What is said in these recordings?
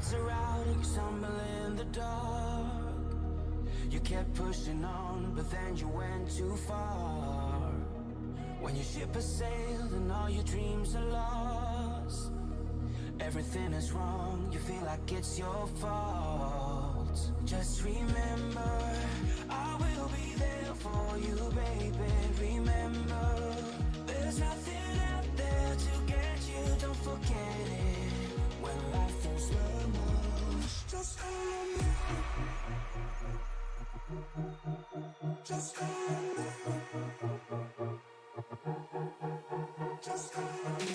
lights are out and you stumble in the dark. You kept pushing on, but then you went too far. When your ship has sailed and all your dreams are lost, everything is wrong, you feel like it's your fault. Just remember, I will be there for you, baby. Remember, there's nothing out there to get you, don't forget it. When life throws lemons, just hold me. Just hold me. Just hold me.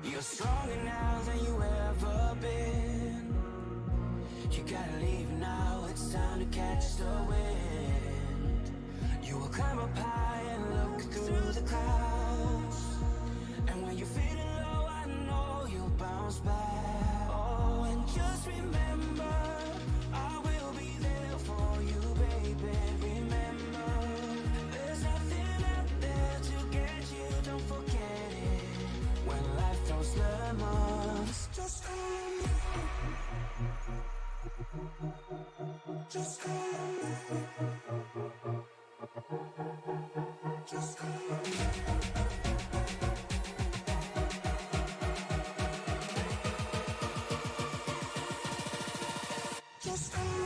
You're stronger now than you ever been. You gotta leave now, it's time to catch the wind. You will climb up high and look through the clouds, and when you're feeling low, I know you'll bounce back. Oh, and just remember, I will be there for you, baby. Remember, there's nothing out there to get you, don't forget it. When life throws lemons, just hold me. Just hold me. Just hold me. Just hold me.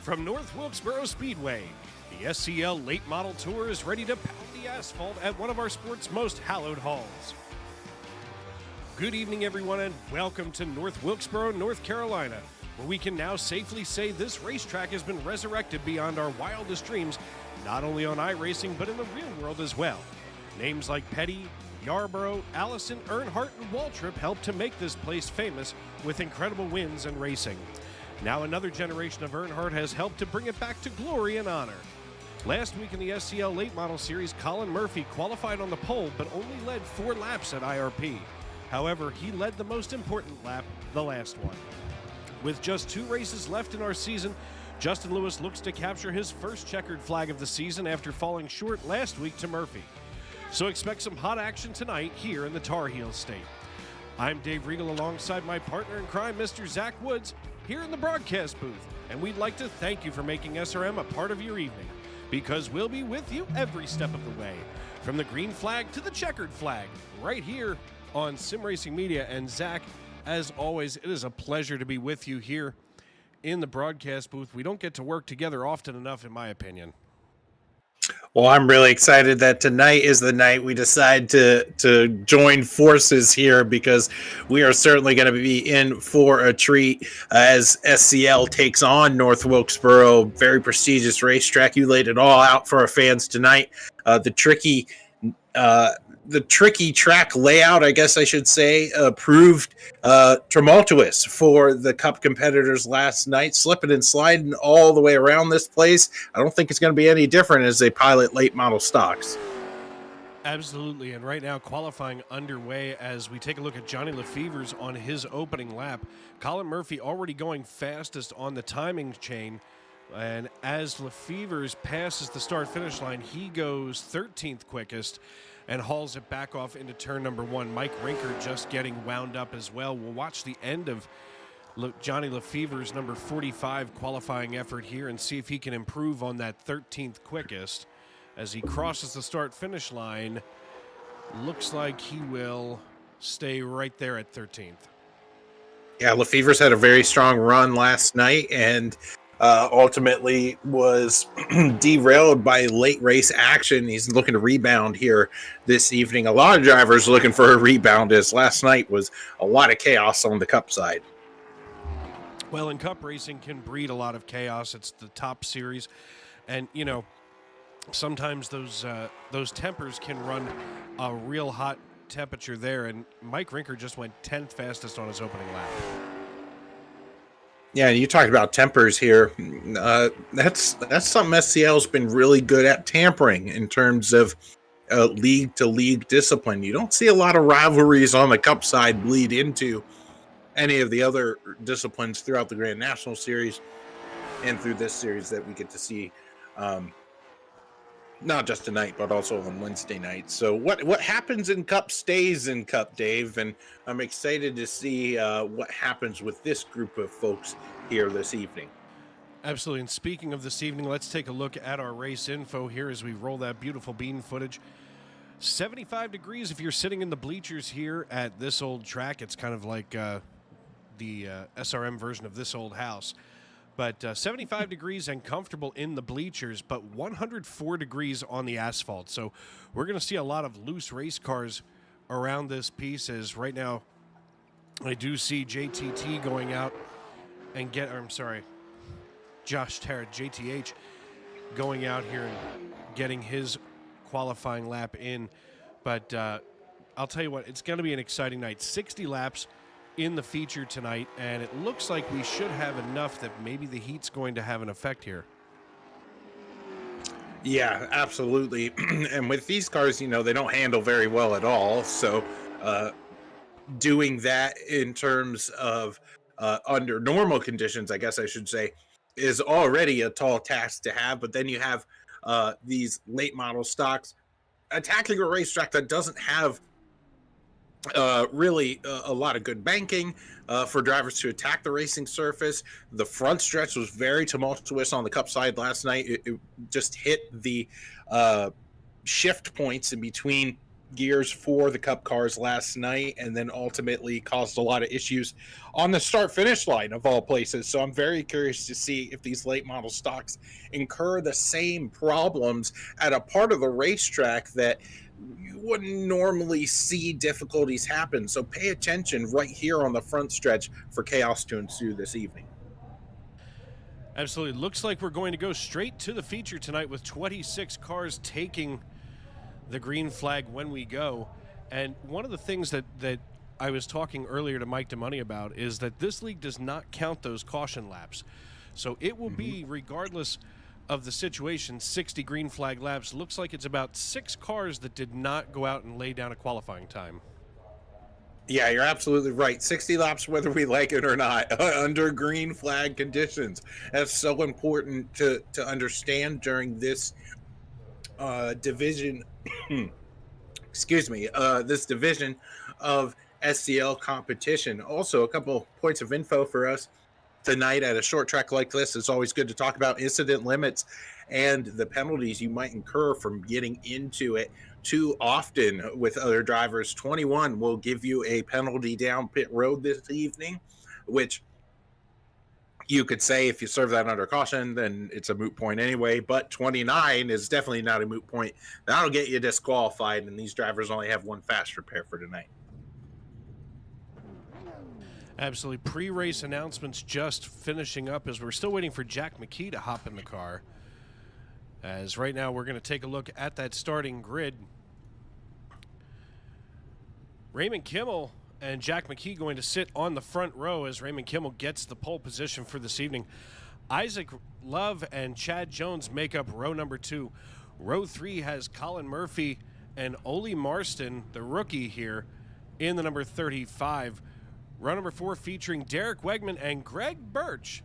From North Wilkesboro Speedway, the SCL Late Model Tour is ready to pound the asphalt at one of our sport's most hallowed halls. Good evening, everyone, and welcome to North Wilkesboro, North Carolina, where we can now safely say this racetrack has been resurrected beyond our wildest dreams, not only on iRacing, but in the real world as well. Names like Petty, Yarborough, Allison, Earnhardt, and Waltrip helped to make this place famous with incredible wins and racing. Now another generation of Earnhardt has helped to bring it back to glory and honor. Last week in the SCL Late Model Series, Colin Murphy qualified on the pole but only led 4 laps at IRP. However, he led the most important lap, the last one. With just 2 races left in our season, Justin Lewis looks to capture his first checkered flag of the season after falling short last week to Murphy. So expect some hot action tonight here in the Tar Heel State. I'm Dave Regal alongside my partner in crime, Mr. Zach Woods, here in the broadcast booth, and we'd like to thank you for making SRM a part of your evening, because we'll be with you every step of the way, from the green flag to the checkered flag, right here on Sim Racing Media. And Zach, As always, it is a pleasure to be with you here in the broadcast booth. We don't get to work together often enough, in my opinion. Well, I'm really excited that tonight is the night we decide to join forces here, because we are certainly going to be in for a treat as SCL takes on North Wilkesboro, very prestigious racetrack. You laid it all out for our fans tonight. The tricky track layout, I guess I should say, proved tumultuous for the Cup competitors last night, slipping and sliding all the way around this place. I don't think it's going to be any different as they pilot late model stocks. Absolutely, and right now qualifying underway as we take a look at Johnny Lefevre's on his opening lap. Colin Murphy already going fastest on the timing chain, and as Lefevre's passes the start-finish line, he goes 13th quickest and hauls it back off into turn number one. Mike Rinker just getting wound up as well. We'll watch the end of Johnny Lefevre's number 45 qualifying effort here and see if he can improve on that 13th quickest. As he crosses the start-finish line, looks like he will stay right there at 13th. Yeah, Lefevre's had a very strong run last night and ultimately was derailed by late race action. He's looking to rebound here this evening. A lot of drivers looking for a rebound, as last night was a lot of chaos on the Cup side. Well, and Cup racing can breed a lot of chaos. It's the top series, and you know, sometimes those tempers can run a real hot temperature there, and Mike Rinker just went 10th fastest on his opening lap. Yeah, you talked about tempers here. That's something SCL's been really good at, tampering in terms of league to league discipline. You don't see a lot of rivalries on the Cup side bleed into any of the other disciplines throughout the Grand National Series and through this series that we get to see, not just tonight, but also on Wednesday night. So what happens in Cup stays in Cup, Dave, and I'm excited to see what happens with this group of folks here this evening. Absolutely, and speaking of this evening, let's take a look at our race info here as we roll that beautiful bean footage. 75 degrees if you're sitting in the bleachers here at this old track. It's kind of like the SRM version of this old house. But 75 degrees and comfortable in the bleachers, but 104 degrees on the asphalt. So we're going to see a lot of loose race cars around this piece, as right now I do see JTT going out and Josh Tarrant, JTH, going out here and getting his qualifying lap in. But I'll tell you what, it's going to be an exciting night. 60 laps in the feature tonight, and it looks like we should have enough that maybe the heat's going to have an effect here. Yeah, absolutely. And with these cars, you know, they don't handle very well at all. So doing that in terms of under normal conditions, I guess I should say, is already a tall task to have. But then you have these late model stocks attacking a racetrack that doesn't have really a lot of good banking for drivers to attack the racing surface. The front stretch was very tumultuous on the Cup side last night. It just hit the shift points in between gears for the Cup cars last night, and then ultimately caused a lot of issues on the start-finish line of all places. So I'm very curious to see if these late model stocks incur the same problems at a part of the racetrack that you wouldn't normally see difficulties happen. So pay attention right here on the front stretch for chaos to ensue this evening. Absolutely. Looks like we're going to go straight to the feature tonight with 26 cars taking the green flag when we go. And one of the things that I was talking earlier to Mike DeMoney about is that this league does not count those caution laps. So it will be, regardless of the situation, 60 green flag laps. Looks like it's about 6 cars that did not go out and lay down a qualifying time. Yeah, you're absolutely right. 60 laps, whether we like it or not, under green flag conditions. That's so important to understand during this division. Excuse me. This division of SCL competition. Also, a couple points of info for us. tonight at a short track like this, it's always good to talk about incident limits and the penalties you might incur from getting into it too often with other drivers. 21 will give you a penalty down pit road this evening, which you could say if you serve that under caution, then it's a moot point anyway. But 29 is definitely not a moot point. That'll get you disqualified, and these drivers only have one fast repair for tonight. Absolutely. Pre-race announcements just finishing up as we're still waiting for Jack McKee to hop in the car. As right now we're going to take a look at that starting grid. Raymond Kimmel and Jack McKee going to sit on the front row as Raymond Kimmel gets the pole position for this evening. Isaac Love and Chad Jones make up row number 2. Row 3 has Colin Murphy and Ole Marston, the rookie here, in the number 35. Row number 4 featuring Derek Wegman and Greg Birch,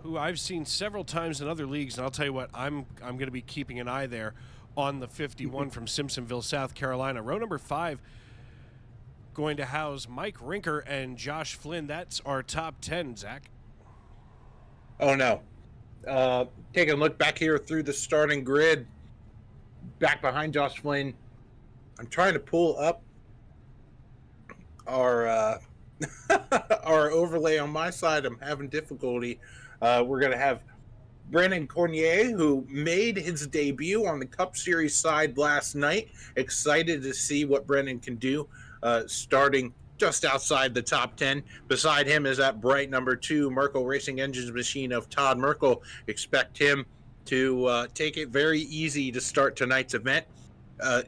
who I've seen several times in other leagues, and I'll tell you what, I'm going to be keeping an eye there on the 51 from Simpsonville, South Carolina. Row number 5 going to house Mike Rinker and Josh Flynn. That's our top 10, Zach. Oh, no. Taking a look back here through the starting grid, back behind Josh Flynn. I'm trying to pull up our our overlay on my side. I'm having difficulty. We're going to have Brandon Cornier, who made his debut on the Cup Series side last night. Excited to see what Brandon can do, starting just outside the top 10. Beside him is that bright number 2 Merkel Racing Engines machine of Todd Merkel. Expect him to take it very easy to start tonight's event.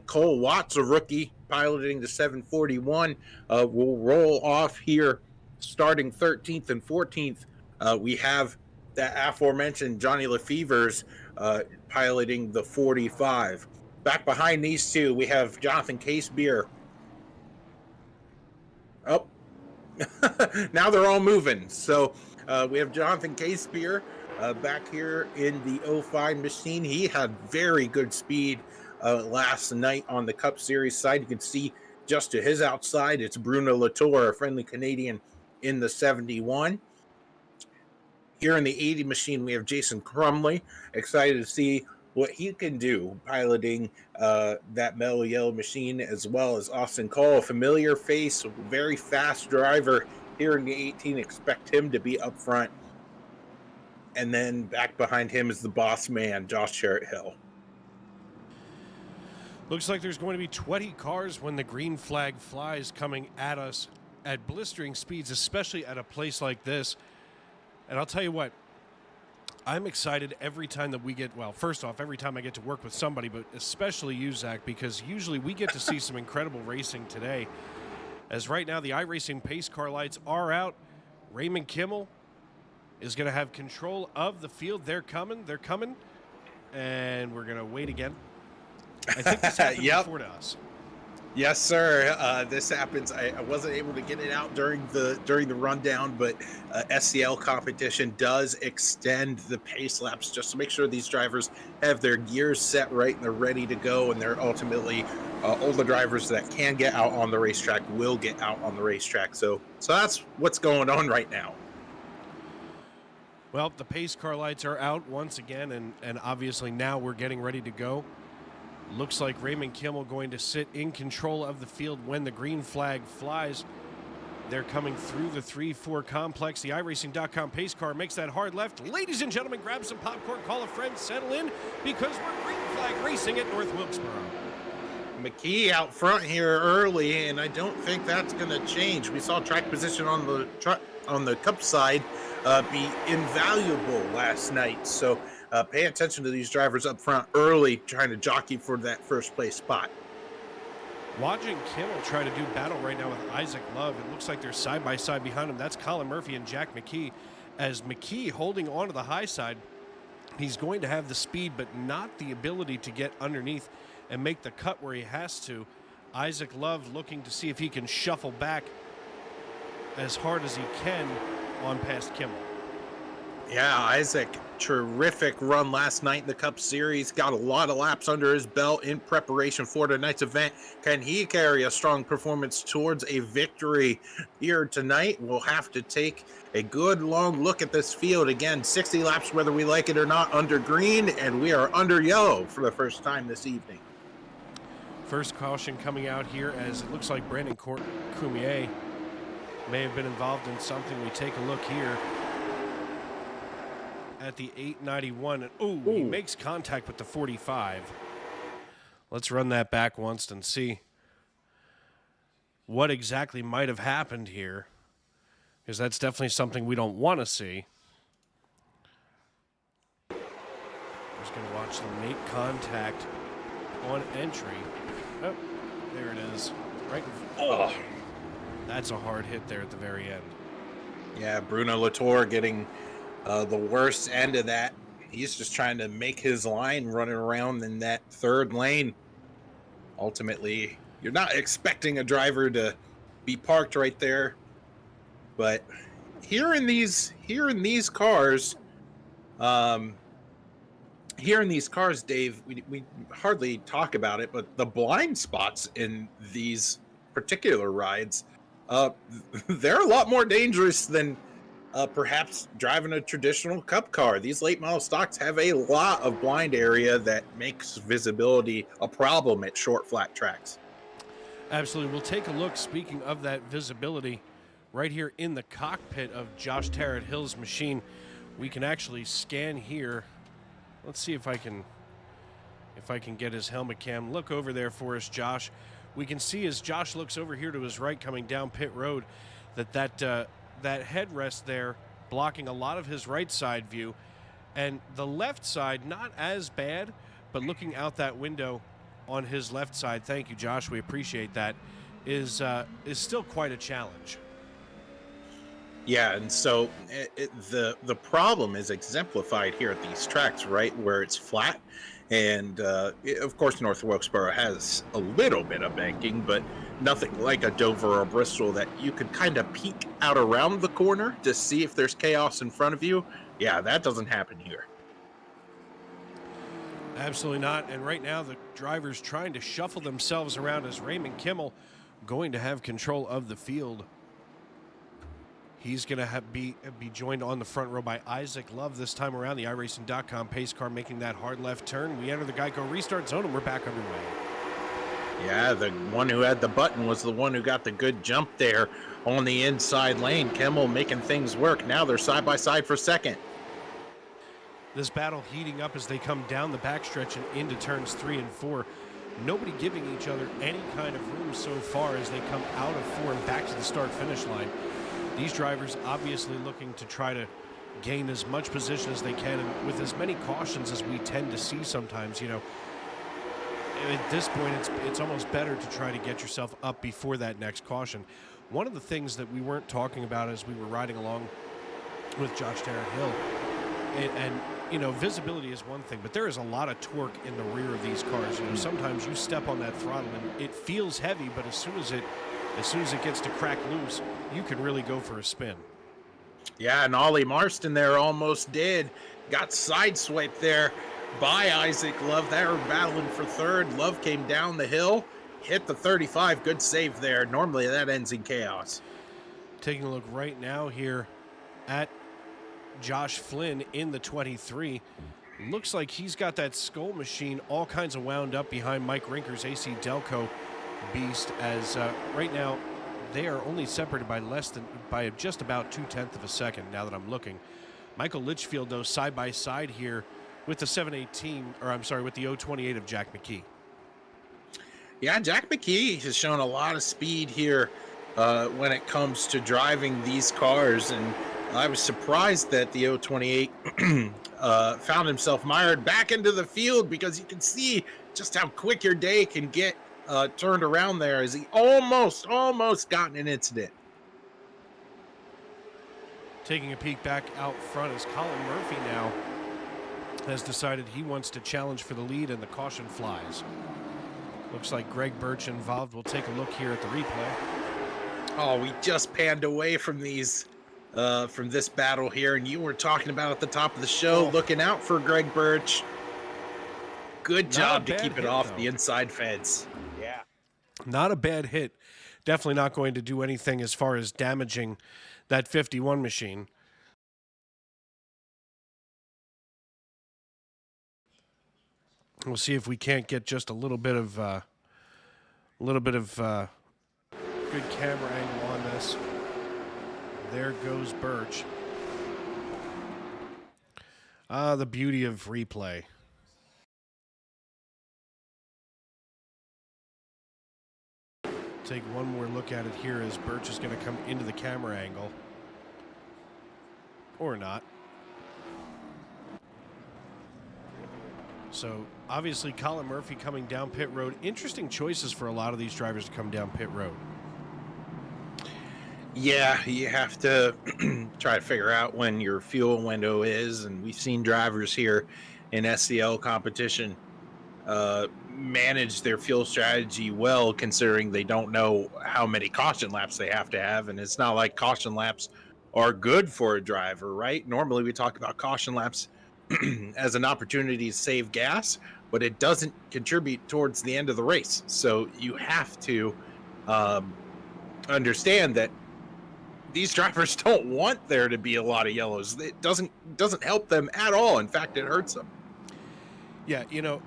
Cole Watts, a rookie, piloting the 741, will roll off here starting 13th and 14th. We have that aforementioned Johnny Lefevers piloting the 45. Back behind these two, we have Jonathan Casebeer. Oh, now they're all moving. So we have Jonathan Casebeer back here in the 05 machine. He had very good speed last night on the Cup Series side. You can see just to his outside, it's Bruno Latour, a friendly Canadian, in the 71. Here in the 80 machine, we have Jason Crumley. Excited to see what he can do piloting that mellow yellow machine, as well as Austin Cole, a familiar face, very fast driver here in the 18. Expect him to be up front. And then back behind him is the boss man, Josh Sherritt-Hill. Looks like there's going to be 20 cars when the green flag flies coming at us at blistering speeds, especially at a place like this. And I'll tell you what, I'm excited every time that we get, well, first off, every time I get to work with somebody, but especially you, Zach, because usually we get to see some incredible racing today. As right now, the iRacing pace car lights are out. Raymond Kimmel is going to have control of the field. They're coming. And we're going to wait again. I think this happened before to us. Yes, sir. This happens. I wasn't able to get it out during the rundown, but SCL competition does extend the pace laps just to make sure these drivers have their gears set right and they're ready to go. And they're ultimately all the drivers that can get out on the racetrack will get out on the racetrack. So that's what's going on right now. Well, the pace car lights are out once again, and obviously now we're getting ready to go. Looks like Raymond Kimmel going to sit in control of the field when the green flag flies. They're coming through the 3-4 complex. The iRacing.com pace car makes that hard left. Ladies and gentlemen, grab some popcorn, call a friend, settle in, because we're green flag racing at North Wilkesboro. McKee out front here early, and I don't think that's going to change. We saw track position on the Cup side be invaluable last night. So pay attention to these drivers up front early, trying to jockey for that first place spot. Watching Kimmel try to do battle right now with Isaac Love. It looks like they're side by side behind him. That's Colin Murphy and Jack McKee. As McKee holding on to the high side, he's going to have the speed, but not the ability to get underneath and make the cut where he has to. Isaac Love looking to see if he can shuffle back as hard as he can on past Kimmel. Yeah, Isaac terrific run last night in the Cup Series. Got a lot of laps under his belt in preparation for tonight's event. Can he carry a strong performance towards a victory here tonight? We'll have to take a good long look at this field. Again, 60 laps whether we like it or not under green, and we are under yellow for the first time this evening. First caution coming out here as it looks like Brandon Cormier may have been involved in something. We take a look here at the 891. And he makes contact with the 45. Let's run that back once and see what exactly might have happened here, because that's definitely something we don't want to see. Just going to watch them make contact on entry. Oh, there it is. Right. Oh, that's a hard hit there at the very end. Yeah, Bruno Latour getting the worst end of that. He's just trying to make his line running around in that third lane. Ultimately, you're not expecting a driver to be parked right there, but here in these cars, Dave, we hardly talk about it, but the blind spots in these particular rides, they're a lot more dangerous than perhaps driving a traditional Cup car. These late model stocks have a lot of blind area that makes visibility a problem at short flat tracks. Absolutely. We'll take a look, speaking of that visibility, right here in the cockpit of Josh Tarrant-Hill's machine. We can actually scan here. Let's see if I can get his helmet cam. Look over there for us, Josh. We can see as Josh looks over here to his right coming down pit road that headrest there blocking a lot of his right side view, and the left side not as bad, but looking out that window on his left side, thank you, Josh, we appreciate that, is still quite a challenge. Yeah, and so the problem is exemplified here at these tracks, right, where it's flat. And, of course, North Wilkesboro has a little bit of banking, but nothing like a Dover or Bristol that you could kind of peek out around the corner to see if there's chaos in front of you. Yeah, that doesn't happen here. Absolutely not. And right now the driver's trying to shuffle themselves around as Raymond Kimmel going to have control of the field. He's going to be joined on the front row by Isaac Love this time around. The iRacing.com pace car making that hard left turn. We enter the Geico restart zone and we're back underway. Yeah, the one who had the button was the one who got the good jump there on the inside lane. Kimmel making things work. Now they're side by side for second. This battle heating up as they come down the backstretch and into turns 3 and 4. Nobody giving each other any kind of room so far as they come out of 4 and back to the start-finish line. These drivers obviously looking to try to gain as much position as they can, and with as many cautions as we tend to see sometimes, you know, at this point it's almost better to try to get yourself up before that next caution. One of the things that we weren't talking about as we were riding along with Josh Tarrant-Hill, and you know, visibility is one thing, but there is a lot of torque in the rear of these cars. You know, sometimes you step on that throttle and it feels heavy, but as soon as it gets to crack loose, you can really go for a spin. Yeah, and Ollie Marston there almost did. Got sideswiped there by Isaac Love. They were battling for third. Love came down the hill, hit the 35. Good save there. Normally that ends in chaos. Taking a look right now here at Josh Flynn in the 23. Looks like he's got that Skull machine all kinds of wound up behind Mike Rinker's AC Delco beast, as right now they are only separated by just about 0.2 of a second now that I'm looking. Michael Litchfield, though, side by side here with the 718, or I'm sorry, with the 028 of Jack McKee. Yeah, Jack McKee has shown a lot of speed here when it comes to driving these cars, and I was surprised that the 028 found himself mired back into the field, because you can see just how quick your day can get turned around there, as he almost got in an incident. Taking a peek back out front as Colin Murphy now has decided he wants to challenge for the lead, and the caution flies. Looks like Greg Birch involved. We'll take a look here at the replay. Oh, we just panned away from these from this battle here, and you were talking about at the top of the show, Oh. looking out for Greg Birch. Good Not job a to bad keep it hit, off though. the inside fence. Yeah. Not a bad hit. Definitely not going to do anything as far as damaging that 51 machine. We'll see if we can't get just a little bit of good camera angle on this. There goes Birch. The beauty of replay. Take one more look at it here as Birch is going to come into the camera angle. Or not. So, obviously, Colin Murphy coming down pit road. Interesting choices for a lot of these drivers to come down pit road. Yeah, you have to try to figure out when your fuel window is, and we've seen drivers here in SCL competition manage their fuel strategy well, considering they don't know how many caution laps they have to have, and it's not like caution laps are good for a driver, right? Normally we talk about caution laps as an opportunity to save gas, but it doesn't contribute towards the end of the race. So you have to understand that these drivers don't want there to be a lot of yellows. It doesn't help them at all. In fact, it hurts them. Yeah, you know,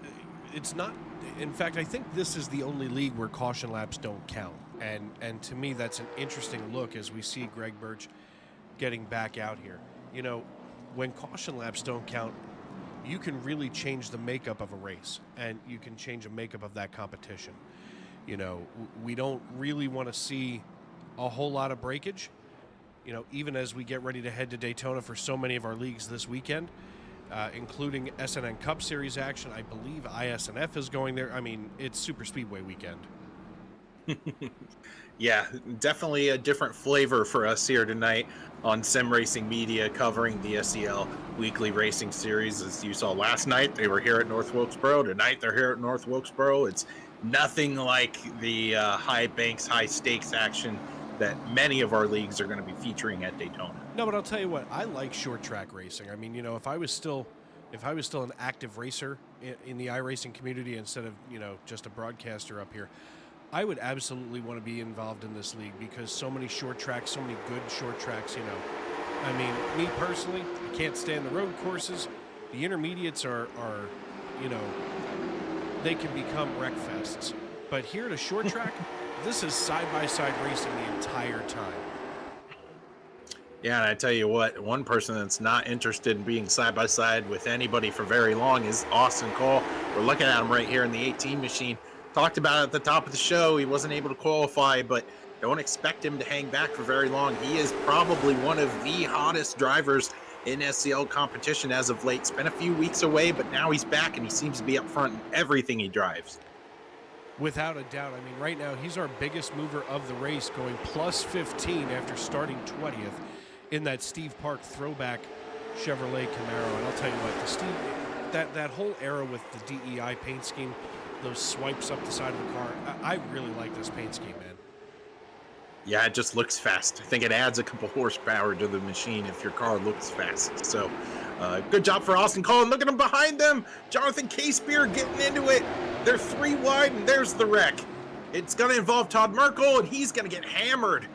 it's not. In fact, I think this is the only league where caution laps don't count, and to me, that's an interesting look as we see Greg Birch getting back out here. You know, when caution laps don't count, you can really change the makeup of a race, and you can change the makeup of that competition. You know, we don't really want to see a whole lot of breakage. You know, even as we get ready to head to Daytona for so many of our leagues this weekend, including SNN Cup Series action. I believe ISNF is going there. I mean, it's Super Speedway weekend. Yeah, definitely a different flavor for us here tonight on Sim Racing Media, covering the SCL Weekly Racing Series. As you saw last night, they were here at North Wilkesboro. Tonight, they're here at North Wilkesboro. It's nothing like the high banks, high stakes action that many of our leagues are going to be featuring at Daytona. No, but I'll tell you what, I like short track racing. I mean, you know, if I was still an active racer in the iRacing community instead of, you know, just a broadcaster up here, I would absolutely want to be involved in this league because so many short tracks, so many good short tracks, you know. I mean, me personally, I can't stand the road courses. The intermediates are you know, they can become wreck fests. But here at a short track, this is side-by-side racing the entire time. Yeah, and I tell you what, one person that's not interested in being side-by-side with anybody for very long is Austin Cole. We're looking at him right here in the 18 machine. Talked about it at the top of the show. He wasn't able to qualify, but don't expect him to hang back for very long. He is probably one of the hottest drivers in SCL competition as of late. It's been a few weeks away, but now he's back, and he seems to be up front in everything he drives. Without a doubt. I mean, right now, he's our biggest mover of the race, going plus 15 after starting 20th in that Steve Park throwback Chevrolet Camaro. And I'll tell you what, that whole era with the DEI paint scheme, those swipes up the side of the car, I really like this paint scheme, man. Yeah, it just looks fast. I think it adds a couple horsepower to the machine if your car looks fast. So, good job for Austin Cole. And look at him behind them. Jonathan Casebeer getting into it. They're 3 wide, and there's the wreck. It's going to involve Todd Merkel, and he's going to get hammered.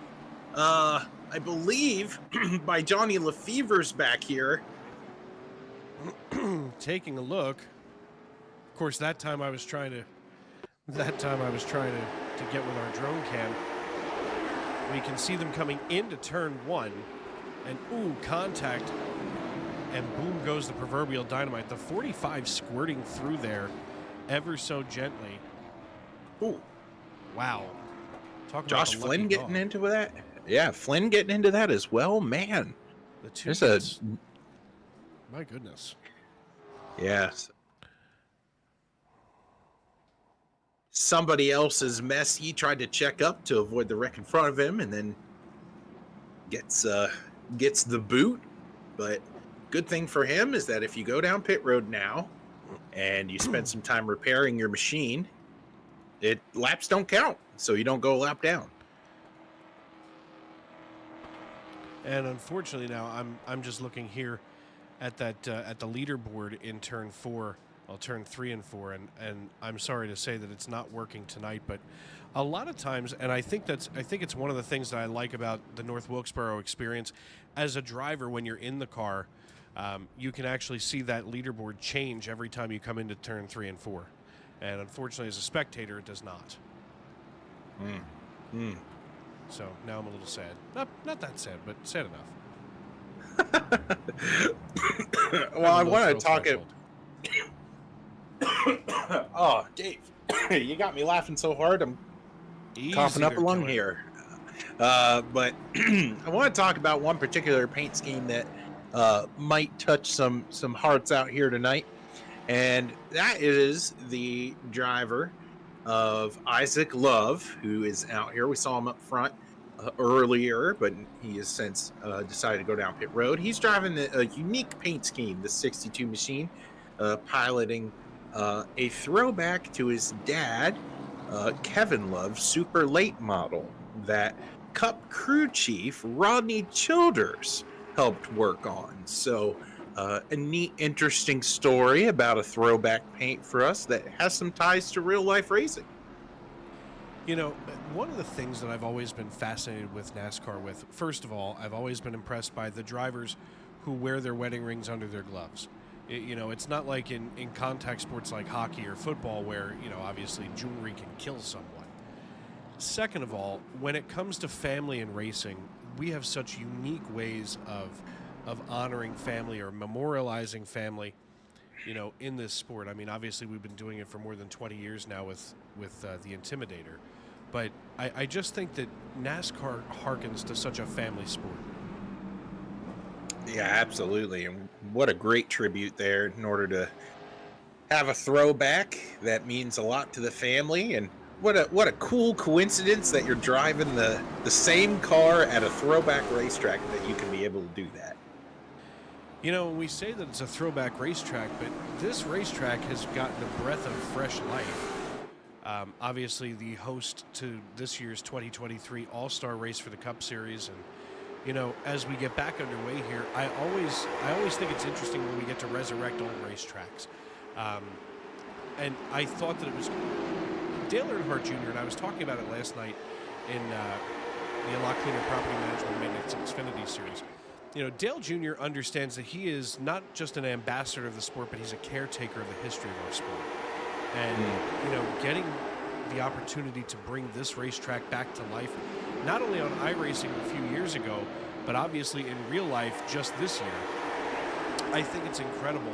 I believe by Johnny Lefevre's back here. Taking a look. Of course, that time I was trying to get with our drone cam. We can see them coming into turn 1, and ooh, contact, and boom goes the proverbial dynamite. The 45 squirting through there ever so gently. Ooh. Wow. Talk about Josh the lucky Flynn getting dog. into that. Yeah, Flynn getting into that as well. Man, The two there's a guys- my goodness. yes. Somebody else's mess. He tried to check up to avoid the wreck in front of him, and then gets the boot. But good thing for him is that if you go down pit road now and you spend some time repairing your machine, laps don't count, so you don't go a lap down. And unfortunately now I'm just looking here at that at the leaderboard in turn 4, well, turn 3 and 4, and I'm sorry to say that it's not working tonight, but a lot of times, and I think it's one of the things that I like about the North Wilkesboro experience as a driver. When you're in the car, you can actually see that leaderboard change every time you come into turn 3 and 4, and unfortunately as a spectator it does not. So now I'm a little sad. Not that sad, but sad enough. Well, I want to talk it. Oh, Dave, you got me laughing so hard. I'm coughing up a lung here. But I want to talk about one particular paint scheme that might touch some hearts out here tonight, and that is the driver of Isaac Love, who is out here. We saw him up front earlier, but he has since decided to go down pit road. He's driving a unique paint scheme, the 62 machine, piloting a throwback to his dad, Kevin Love's super late model that Cup crew chief Rodney Childers helped work on. So a neat, interesting story about a throwback paint for us that has some ties to real life racing. You know, one of the things that I've always been fascinated with NASCAR with, first of all, I've always been impressed by the drivers who wear their wedding rings under their gloves. It's not like in contact sports like hockey or football where, obviously jewelry can kill someone. Second of all, when it comes to family and racing, we have such unique ways of honoring family or memorializing family, in this sport. I mean, obviously we've been doing it for more than 20 years now with the Intimidator. But I just think that NASCAR harkens to such a family sport. Yeah, absolutely. And what a great tribute there in order to have a throwback that means a lot to the family. And what a cool coincidence that you're driving the same car at a throwback racetrack that you can be able to do that. We say that it's a throwback racetrack, but this racetrack has gotten a breath of fresh life. Obviously, the host to this year's 2023 All-Star race for the Cup Series, and as we get back underway here, I always think it's interesting when we get to resurrect old racetracks. And I thought that it was Dale Earnhardt Jr., and I was talking about it last night in the A Lot Cleaner Property Management Maintenance Xfinity Series. Dale Jr. understands that he is not just an ambassador of the sport, but he's a caretaker of the history of our sport. And, getting the opportunity to bring this racetrack back to life, not only on iRacing a few years ago, but obviously in real life just this year, I think it's incredible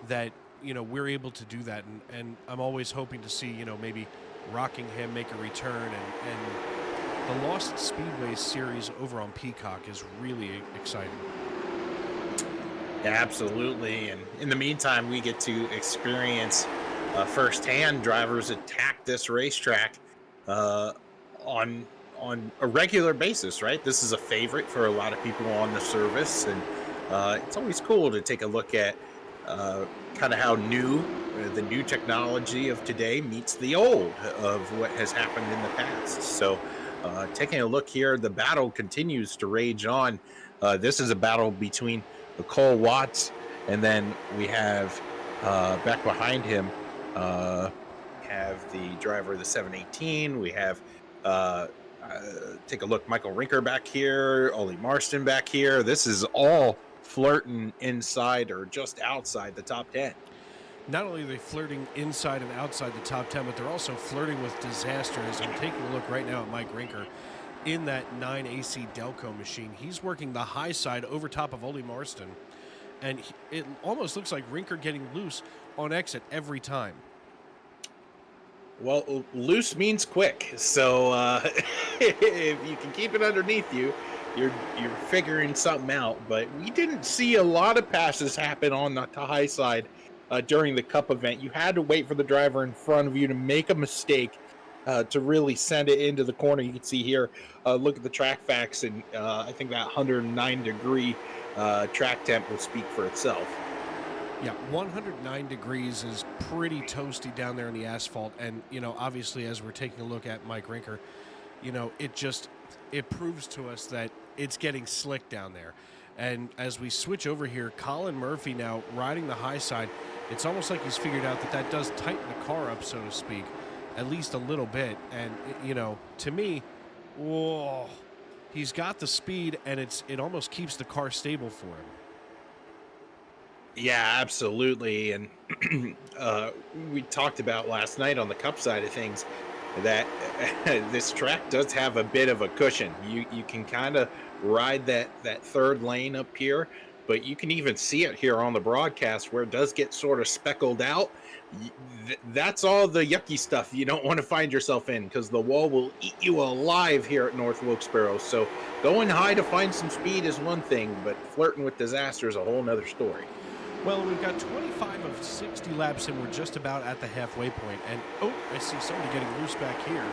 that, we're able to do that. And I'm always hoping to see, maybe Rockingham make a return, and the Lost Speedway series over on Peacock is really exciting. Yeah, absolutely. And in the meantime, we get to experience firsthand drivers attack this racetrack on a regular basis, right? This is a favorite for a lot of people on the service, and it's always cool to take a look at kind of how the new technology of today meets the old of what has happened in the past. So taking a look here, the battle continues to rage on. This is a battle between Cole Watts, and then we have back behind him have the driver of the 718. We have take a look, Michael Rinker back here, Ollie Marston back here. This is all flirting inside or just outside the top 10. Not only are they flirting inside and outside the top 10, but they're also flirting with disaster. As I'm taking a look right now at Mike Rinker in that 9AC Delco machine. He's working the high side over top of Ollie Marston, and it almost looks like Rinker getting loose on exit every time. Well, loose means quick, so if you can keep it underneath you, you're figuring something out. But we didn't see a lot of passes happen on the high side during the Cup event. You had to wait for the driver in front of you to make a mistake to really send it into the corner. You can see here, look at the track facts, and I think that 109-degree track temp will speak for itself. Yeah, 109 degrees is pretty toasty down there in the asphalt. And, obviously, as we're taking a look at Mike Rinker, it proves to us that it's getting slick down there. And as we switch over here, Colin Murphy now riding the high side. It's almost like he's figured out that does tighten the car up, so to speak, at least a little bit. And, to me, whoa, he's got the speed, and it almost keeps the car stable for him. Yeah, absolutely. And we talked about last night on the Cup side of things that this track does have a bit of a cushion. You can kind of ride that third lane up here, but you can even see it here on the broadcast where it does get sort of speckled out. That's all the yucky stuff you don't want to find yourself in, because the wall will eat you alive here at North Wilkesboro. So going high to find some speed is one thing, but flirting with disaster is a whole nother story. Well, we've got 25 of 60 laps, and we're just about at the halfway point. And, I see somebody getting loose back here.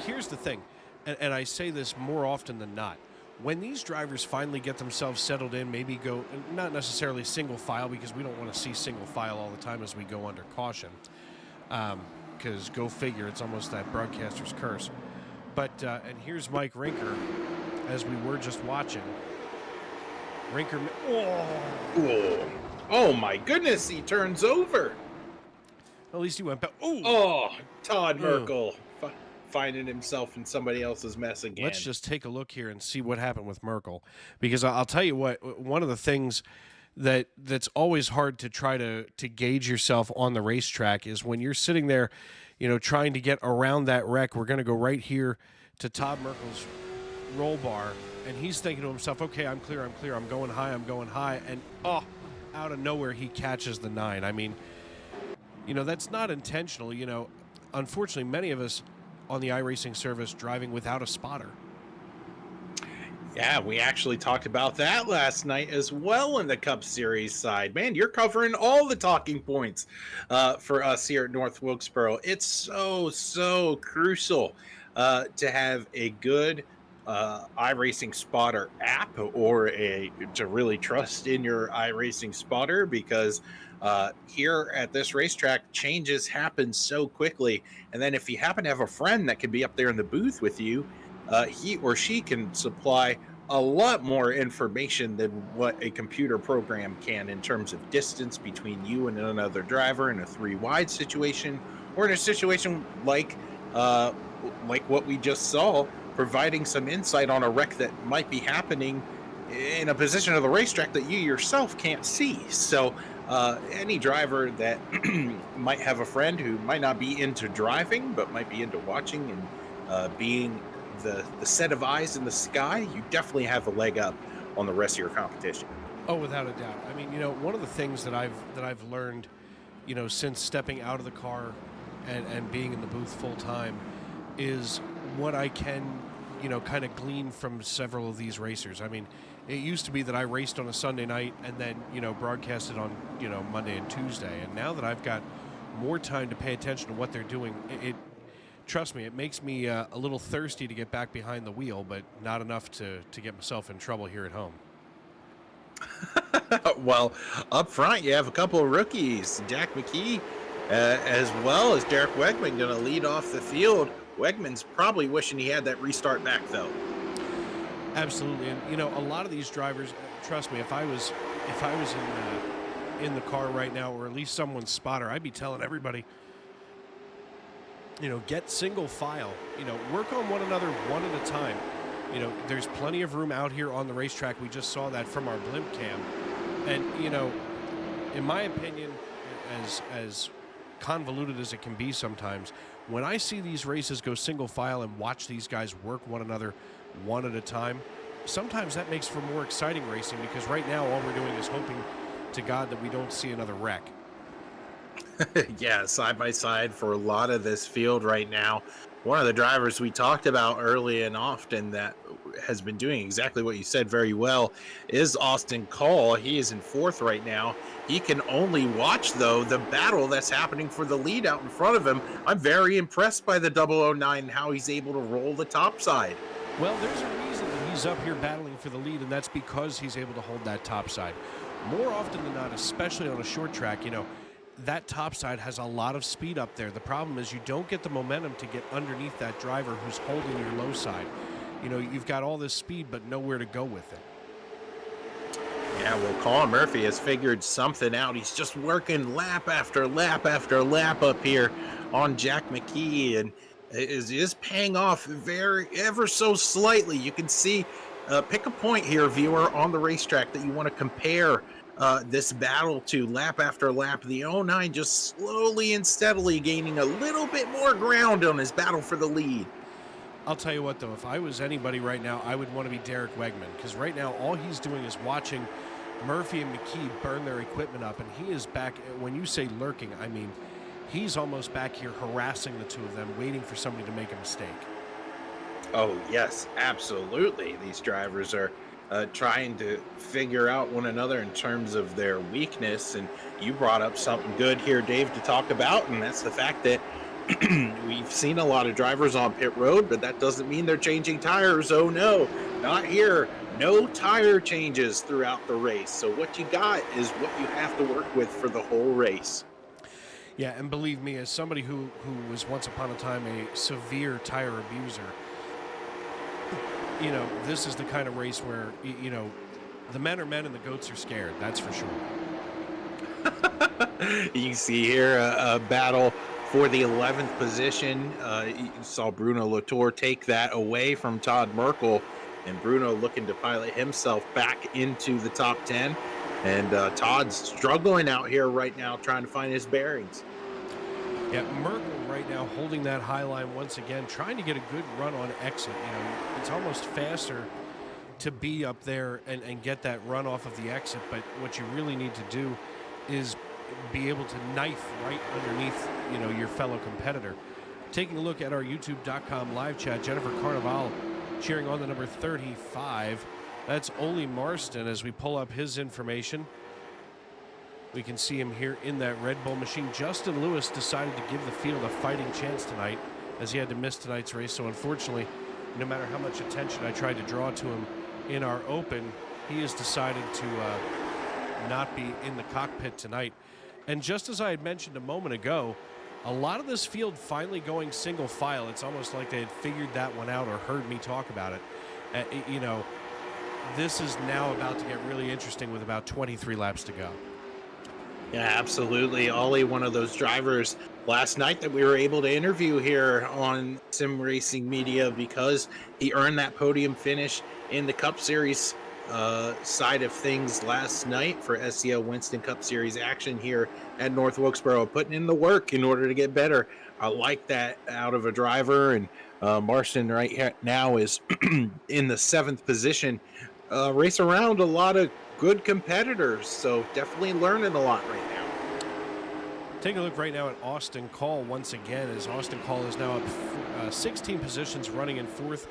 Here's the thing, and I say this more often than not. When these drivers finally get themselves settled in, maybe go, not necessarily single file, because we don't want to see single file all the time as we go under caution. Because go figure, it's almost that broadcaster's curse. But, and here's Mike Rinker, as we were just watching. Rinker, oh my goodness, he turns over. At least he went back. Todd Merkel finding himself in somebody else's mess again. Let's just take a look here and see what happened with Merkel, because I'll tell you what, one of the things that's always hard to try to gauge yourself on the racetrack is when you're sitting there, trying to get around that wreck. We're going to go right here to Todd Merkel's roll bar, and he's thinking to himself, okay, I'm clear, I'm going high, and out of nowhere he catches the 9. I mean, that's not intentional. Unfortunately, many of us on the iRacing service driving without a spotter. Yeah, we actually talked about that last night as well in the Cup Series side. Man, you're covering all the talking points for us here at North Wilkesboro. It's so crucial to have a good iRacing spotter app, or to really trust in your iRacing spotter, because here at this racetrack, changes happen so quickly. And then if you happen to have a friend that can be up there in the booth with you, he or she can supply a lot more information than what a computer program can in terms of distance between you and another driver in a 3-wide situation, or in a situation like what we just saw, providing some insight on a wreck that might be happening in a position of the racetrack that you yourself can't see. So any driver that might have a friend who might not be into driving but might be into watching and being the set of eyes in the sky, you definitely have a leg up on the rest of your competition. Oh, without a doubt. I mean, one of the things that I've learned, since stepping out of the car and being in the booth full time, is what I can, kind of glean from several of these racers. I mean, it used to be that I raced on a Sunday night and then, broadcasted on, Monday and Tuesday. And now that I've got more time to pay attention to what they're doing, trust me, it makes me a little thirsty to get back behind the wheel, but not enough to get myself in trouble here at home. Well, up front, you have a couple of rookies, Jack McKee, as well as Derek Wegman, going to lead off the field. Wegman's probably wishing he had that restart back, though. Absolutely, and a lot of these drivers, trust me, if I was in the car right now, or at least someone's spotter, I'd be telling everybody, get single file, work on one another one at a time. There's plenty of room out here on the racetrack. We just saw that from our blimp cam, and in my opinion, as convoluted as it can be sometimes, when I see these races go single file and watch these guys work one another one at a time, sometimes that makes for more exciting racing, because right now all we're doing is hoping to God that we don't see another wreck. Yeah, side by side for a lot of this field right now. One of the drivers we talked about early and often that has been doing exactly what you said very well is Austin Call. He is in 4th right now. He can only watch, though, the battle that's happening for the lead out in front of him. I'm very impressed by the 009 and how he's able to roll the top side. Well, there's a reason that he's up here battling for the lead, and that's because he's able to hold that top side. More often than not, especially on a short track, that top side has a lot of speed up there. The problem is you don't get the momentum to get underneath that driver who's holding your low side. you've got all this speed, but nowhere to go with it. Yeah, well, Colin Murphy has figured something out. He's just working lap after lap after lap up here on Jack McKee, and is just paying off ever so slightly. You can see, pick a point here, viewer, on the racetrack that you want to compare this battle to lap after lap. The 09 just slowly and steadily gaining a little bit more ground on his battle for the lead. I'll tell you what, though, if I was anybody right now, I would want to be Derek Wegman, because right now all he's doing is watching Murphy and McKee burn their equipment up, and he is back. When you say lurking, I mean he's almost back here harassing the two of them, waiting for somebody to make a mistake. Oh, yes, absolutely. These drivers are trying to figure out one another in terms of their weakness, and you brought up something good here, Dave, to talk about, and that's the fact that we've seen a lot of drivers on pit road, but that doesn't mean they're changing tires. Oh no, not here. No tire changes throughout the race. So what you got is what you have to work with for the whole race. Yeah, and believe me, as somebody who was once upon a time a severe tire abuser, this is the kind of race where, the men are men and the goats are scared. That's for sure. You can see here a battle for the 11th position. You saw Bruno Latour take that away from Todd Merkel, and Bruno looking to pilot himself back into the top 10. And Todd's struggling out here right now, trying to find his bearings. Yeah, Merkel right now holding that high line once again, trying to get a good run on exit. It's almost faster to be up there and get that run off of the exit, but what you really need to do is be able to knife right underneath, your fellow competitor. Taking a look at our youtube.com live chat, Jennifer Carnival cheering on the number 35. That's Ole Marston. As we pull up his information, we can see him here in that Red Bull machine. Justin Lewis decided to give the field a fighting chance tonight, as he had to miss tonight's race. So unfortunately, no matter how much attention I tried to draw to him in our open, he has decided to not be in the cockpit tonight. And just as I had mentioned a moment ago, a lot of this field finally going single file. It's almost like they had figured that one out or heard me talk about it. This is now about to get really interesting with about 23 laps to go. Yeah, absolutely. Ollie, one of those drivers last night that we were able to interview here on Sim Racing Media, because he earned that podium finish in the Cup Series side of things last night for SCL Winston Cup Series action here at North Wilkesboro, putting in the work in order to get better. I like that out of a driver, and Marston right here now is in the 7th position. Race around a lot of good competitors, so definitely learning a lot right now. Take a look right now at Austin Call once again, as Austin Call is now up 16 positions, running in 4th,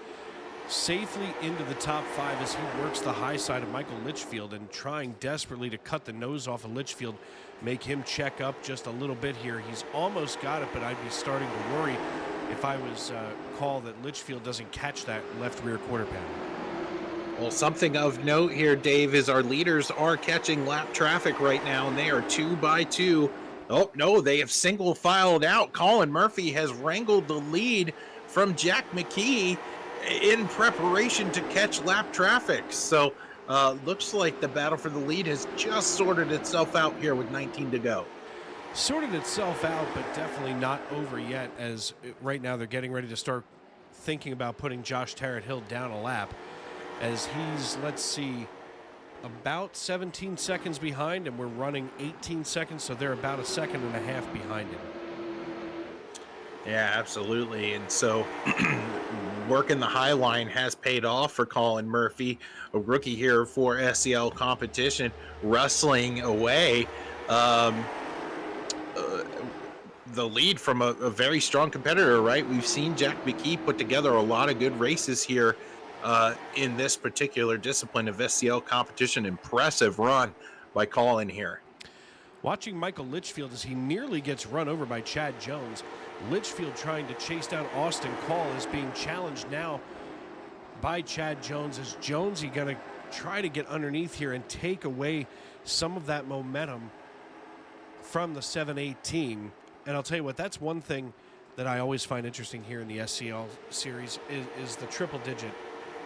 safely into the top 5 as he works the high side of Michael Litchfield and trying desperately to cut the nose off of Litchfield, make him check up just a little bit here. He's almost got it, but I'd be starting to worry if I was Call that Litchfield doesn't catch that left rear quarter panel. Well, something of note here, Dave, is our leaders are catching lap traffic right now, and they are 2 by 2. Oh, no, they have single filed out. Colin Murphy has wrangled the lead from Jack McKee in preparation to catch lap traffic. So looks like the battle for the lead has just sorted itself out here with 19 to go. Sorted itself out, but definitely not over yet, as right now they're getting ready to start thinking about putting Josh Tarrant-Hill down a lap, as he's, let's see, about 17 seconds behind, and we're running 18 seconds, so they're about a second and a half behind him. Yeah, absolutely. And so working the high line has paid off for Colin Murphy, a rookie here for SCL competition, wrestling away the lead from a very strong competitor, right? We've seen Jack McKee put together a lot of good races here in this particular discipline of SCL competition. Impressive run by Colin here. Watching Michael Litchfield as he nearly gets run over by Chad Jones. Litchfield trying to chase down Austin Call is being challenged now by Chad Jones. Is Jonesy going to try to get underneath here and take away some of that momentum from the 718? And I'll tell you what, that's one thing that I always find interesting here in the SCL series is the triple digit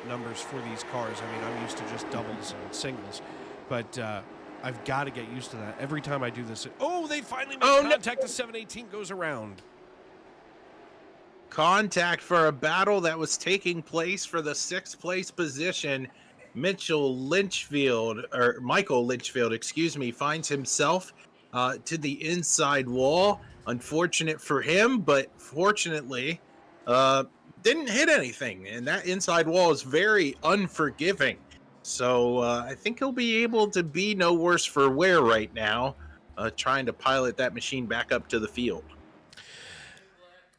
numbers for these cars. I mean, I'm used to just doubles and singles, but I've got to get used to that. Every time I do this, they finally make contact. The 718 goes around. Contact for a battle that was taking place for the 6th place position. Michael Lynchfield, finds himself to the inside wall. Unfortunate for him, but fortunately, didn't hit anything. And that inside wall is very unforgiving. So I think he'll be able to be no worse for wear right now, trying to pilot that machine back up to the field.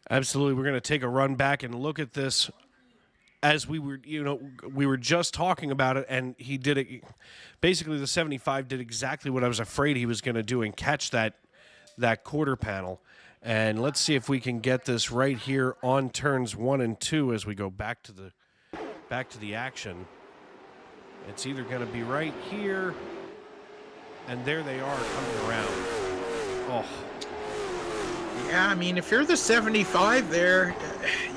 Absolutely. We're going to take a run back and look at this as we were just talking about it, and he did it. Basically, the 75 did exactly what I was afraid he was going to do and catch that quarter panel. And let's see if we can get this right here on turns 1 and 2 as we go back to the action. It's either going to be right here, and there they are coming around. Oh. Yeah, I mean, if you're the 75 there,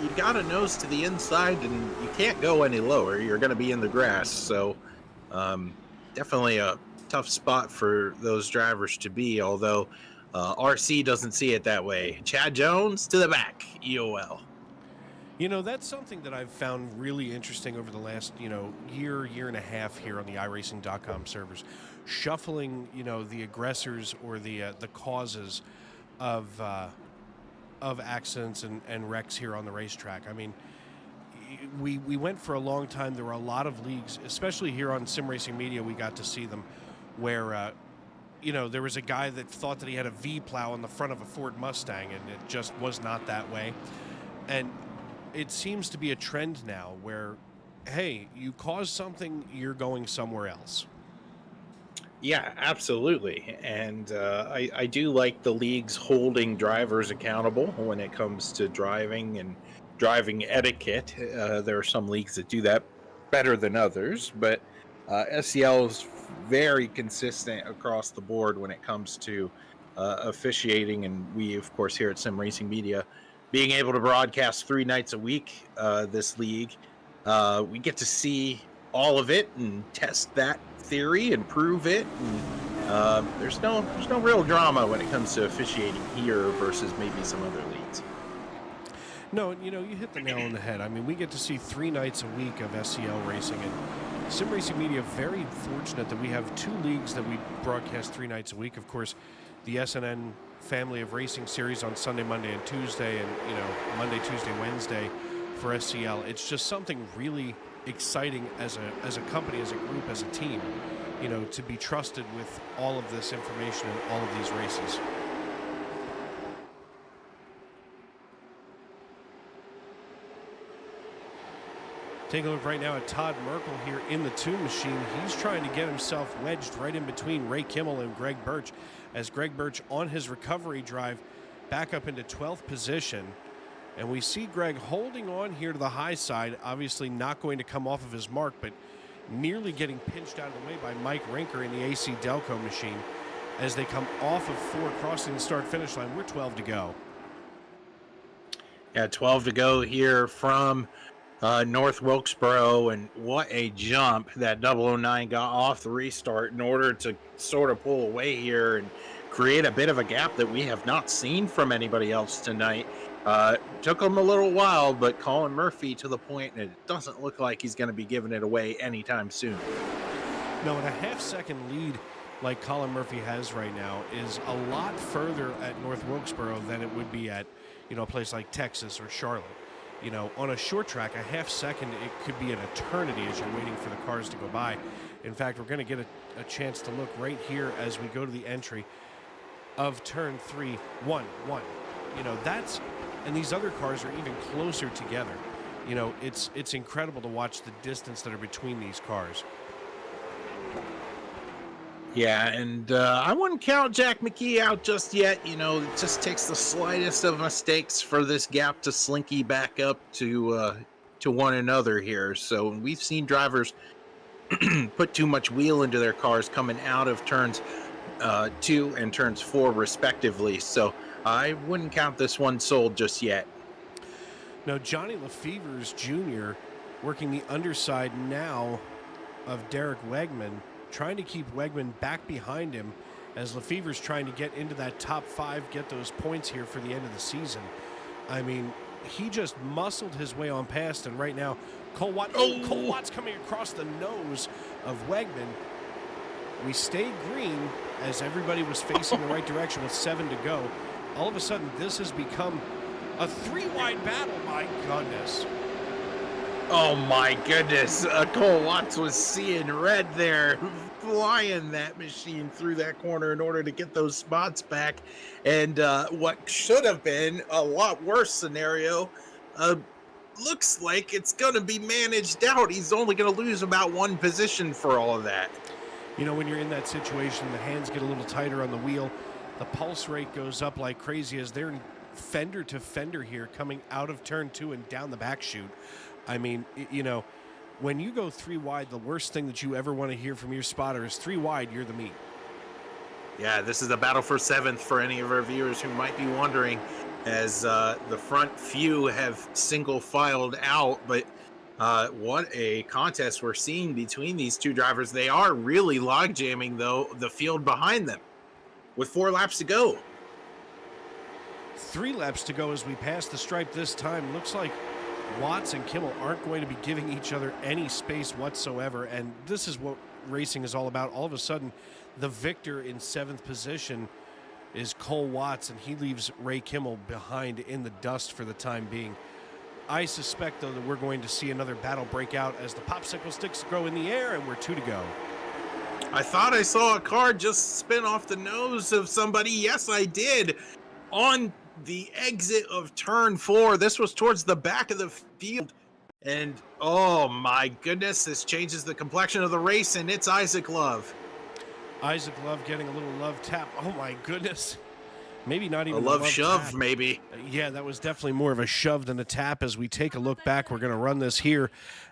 you got a nose to the inside, and you can't go any lower. You're going to be in the grass. So definitely a tough spot for those drivers to be, although RC doesn't see it that way. Chad Jones to the back, EOL. That's something that I've found really interesting over the last, year and a half here on the iRacing.com servers. Shuffling, the aggressors or the causes of accidents and wrecks here on the racetrack. I mean, we went for a long time. There were a lot of leagues, especially here on Sim Racing Media, we got to see them, where, there was a guy that thought that he had a V-plow on the front of a Ford Mustang, and it just was not that way. And it seems to be a trend now where, hey, you cause something, you're going somewhere else. Yeah, absolutely. And I do like the leagues holding drivers accountable when it comes to driving and driving etiquette. There are some leagues that do that better than others, but SCL is very consistent across the board when it comes to officiating. And we, of course, here at Sim Racing Media, being able to broadcast 3 nights a week, this league, we get to see all of it and test that theory and prove it. And there's no real drama when it comes to officiating here versus maybe some other leagues. No, you hit the nail on the head. I mean, we get to see 3 nights a week of SCL racing, and Sim Racing Media very fortunate that we have 2 leagues that we broadcast 3 nights a week. Of course, the SNN family of racing series on Sunday, Monday, and Tuesday, and Monday, Tuesday, Wednesday for SCL. It's just something really exciting as a company, as a group, as a team, to be trusted with all of this information and all of these races. Take a look right now at Todd Merkel here in the 2 machine. He's trying to get himself wedged right in between Ray Kimmel and Greg Birch, as Greg Birch on his recovery drive back up into 12th position. And we see Greg holding on here to the high side, obviously not going to come off of his mark, but nearly getting pinched out of the way by Mike Rinker in the AC Delco machine as they come off of 4 crossing the start-finish line. We're 12 to go. Yeah, 12 to go here from North Wilkesboro, and what a jump that 009 got off the restart in order to sort of pull away here and create a bit of a gap that we have not seen from anybody else tonight. Took him a little while, but Colin Murphy to the point, and it doesn't look like he's going to be giving it away anytime soon. No, and a half-second lead like Colin Murphy has right now is a lot further at North Wilkesboro than it would be at, a place like Texas or Charlotte. On a short track, a half second, it could be an eternity as you're waiting for the cars to go by. In fact, we're going to get a chance to look right here as we go to the entry of turn 3, 1, 1. And these other cars are even closer together. It's incredible to watch the distance that are between these cars. Yeah, and I wouldn't count Jack McKee out just yet. It just takes the slightest of mistakes for this gap to slinky back up to one another here. So we've seen drivers put too much wheel into their cars coming out of turns 2 and turns 4 respectively. So I wouldn't count this one sold just yet. Now, Johnny Lefevers Jr., working the underside now of Derek Wegman, trying to keep Wegman back behind him as Lefevre's trying to get into that top 5, get those points here for the end of the season. I mean, he just muscled his way on past, and right now, Cole Watts coming across the nose of Wegman. We stayed green as everybody was facing the right direction with 7 to go. All of a sudden, this has become a 3-wide battle. My goodness. Oh my goodness. Cole Watts was seeing red there, flying that machine through that corner in order to get those spots back. And what should have been a lot worse scenario looks like it's going to be managed out. He's only going to lose about 1 position for all of that. You know, when you're in that situation, the hands get a little tighter on the wheel. The pulse rate goes up like crazy as they're fender to fender here coming out of turn 2 and down the back chute. I mean, you know, when you go 3 wide, the worst thing that you ever want to hear from your spotter is 3 wide, you're the meat. Yeah, this is a battle for 7th for any of our viewers who might be wondering, as the front few have single filed out. But what a contest we're seeing between these two drivers. They are really log jamming, though, the field behind them with 4 laps to go. 3 laps to go as we pass the stripe this time. Looks like Watts and Kimmel aren't going to be giving each other any space whatsoever, and this is what racing is all about. All of a sudden, the victor in 7th position is Cole Watts, and he leaves Ray Kimmel behind in the dust for the time being. I suspect, though, that we're going to see another battle break out as the popsicle sticks go in the air, and we're 2 to go. I thought I saw a car just spin off the nose of somebody. Yes, I did. On the exit of turn 4. This was towards the back of the field. And oh my goodness, this changes the complexion of the race, and it's Isaac Love. Isaac Love getting a little love tap. Oh my goodness. Maybe not even a love shove, tap. maybe. Yeah, that was definitely more of a shove than a tap. As we take a look back, we're going to run this here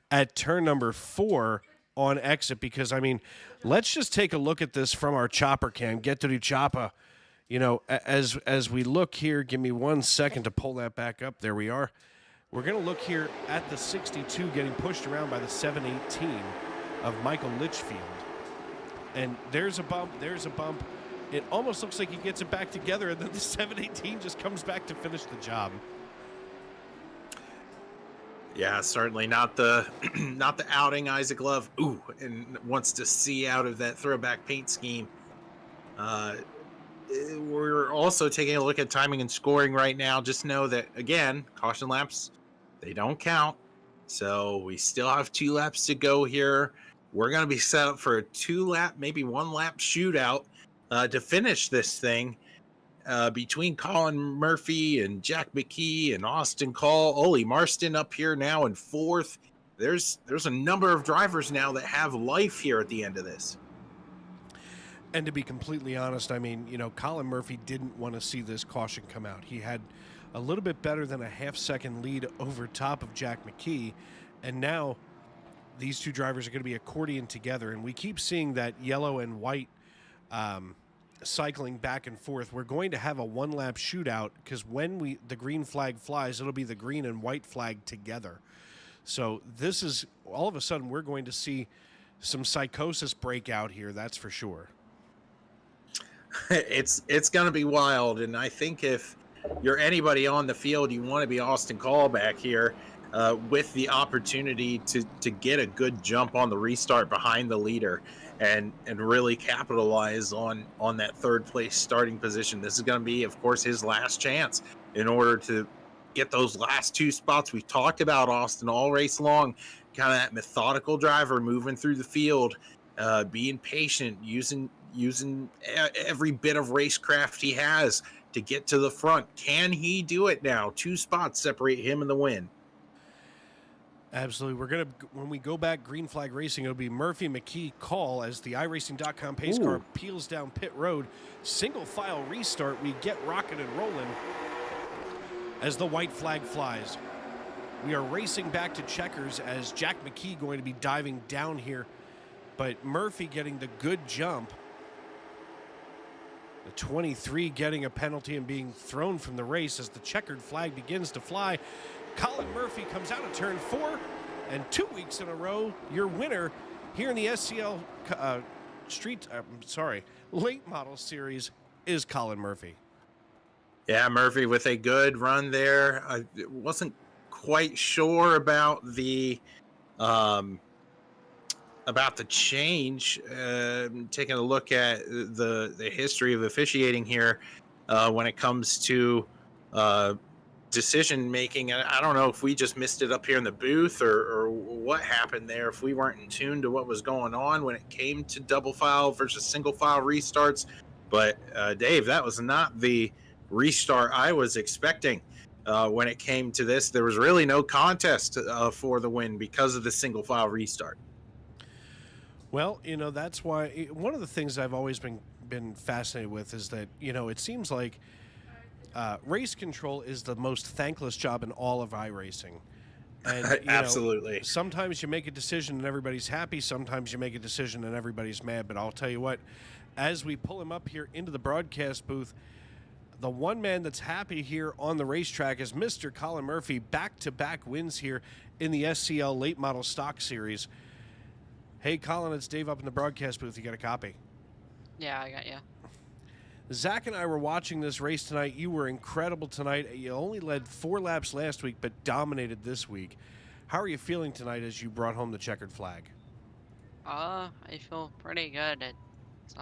at turn number 4 on exit, because, I mean, let's just take a look at this from our chopper cam. Get to the chopper. You know, as we look here, give me 1 second to pull that back up. There we are. We're going to look here at the 62 getting pushed around by the 718 of Michael Litchfield. And there's a bump, there's a bump. It almost looks like he gets it back together, and then the 718 just comes back to finish the job. Yeah, certainly not the not the outing Isaac Love. Ooh, and wants to see out of that throwback paint scheme. We're also taking a look at timing and scoring right now. Just know that, again, caution laps, they don't count. So we still have 2 laps to go here. We're going to be set up for a 2-lap, maybe 1-lap shootout to finish this thing between Colin Murphy and Jack McKee and Austin Call. Ole Marston up here now in 4th. There's a number of drivers now that have life here at the end of this. And to be completely honest, I mean, you know, Colin Murphy didn't want to see this caution come out. He had a little bit better than a half-second lead over top of Jack McKee, and now these two drivers are going to be accordion together, and we keep seeing that yellow and white cycling back and forth. We're going to have a 1-lap shootout, because when the green flag flies, it'll be the green and white flag together. So this is, all of a sudden, we're going to see some psychosis break out here, that's for sure. It's going to be wild, and I think if you're anybody on the field, you want to be Austin Call back here with the opportunity to get a good jump on the restart behind the leader and really capitalize on that 3rd place starting position. This is going to be, of course, his last chance in order to get those last 2 spots. We've talked about Austin all race long, kind of that methodical driver moving through the field, being patient, using every bit of racecraft he has to get to the front. Can he do it now? 2 spots separate him and the win. Absolutely. We're going to, when we go back green flag racing, it'll be Murphy, McKee, Call as the iRacing.com pace car peels down pit road. Single file restart. We get rocking and rolling as the white flag flies. We are racing back to checkers as Jack McKee going to be diving down here, but Murphy getting the good jump. The 23 getting a penalty and being thrown from the race as the checkered flag begins to fly. Colin Murphy comes out of turn 4, And 2 weeks in a row, your winner here in the SCL late model series is Colin Murphy. Yeah, Murphy with a good run there. I wasn't quite sure about the change. Taking a look at the history of officiating here when it comes to decision making. I don't know if we just missed it up here in the booth or what happened there. If we weren't in tune to what was going on when it came to double file versus single file restarts. But Dave, that was not the restart I was expecting. When it came to this, there was really no contest for the win because of the single file restart. Well, that's why one of the things I've always been fascinated with is that, it seems like race control is the most thankless job in all of iRacing. And, Absolutely. Sometimes you make a decision and everybody's happy. Sometimes you make a decision and everybody's mad. But I'll tell you what, as we pull him up here into the broadcast booth, the one man that's happy here on the racetrack is Mr. Colin Murphy. Back-to-back wins here in the SCL Late Model Stock Series. Hey, Colin, it's Dave up in the broadcast booth. You got a copy? Yeah, I got you. Zach and I were watching this race tonight. You were incredible tonight. You only led 4 laps last week, but dominated this week. How are you feeling tonight as you brought home the checkered flag? I feel pretty good. It's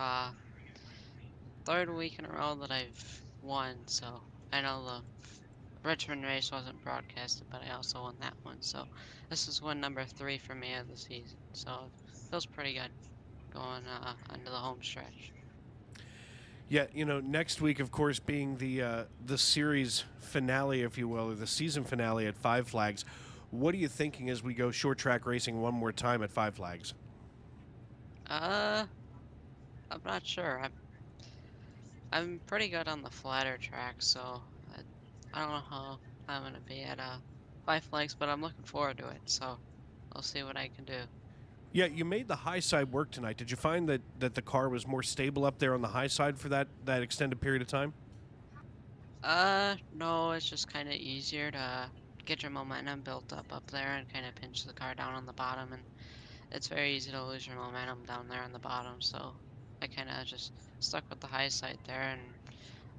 third week in a row that I've won, so I know the Richmond race wasn't broadcasted, but I also won that one. So this is win number 3 for me of the season. So it feels pretty good going into the home stretch. Yeah, next week, of course, being the series finale, if you will, or the season finale at Five Flags. What are you thinking as we go short track racing one more time at Five Flags? I'm not sure. I'm pretty good on the flatter track, so I don't know how I'm gonna be at Five Flags, but I'm looking forward to it. So I'll see what I can do. Yeah, you made the high side work tonight. Did you find that the car was more stable up there on the high side for that extended period of time? No, it's just kind of easier to get your momentum built up there and kind of pinch the car down on the bottom, and it's very easy to lose your momentum down there on the bottom, so I kind of just stuck with the high side there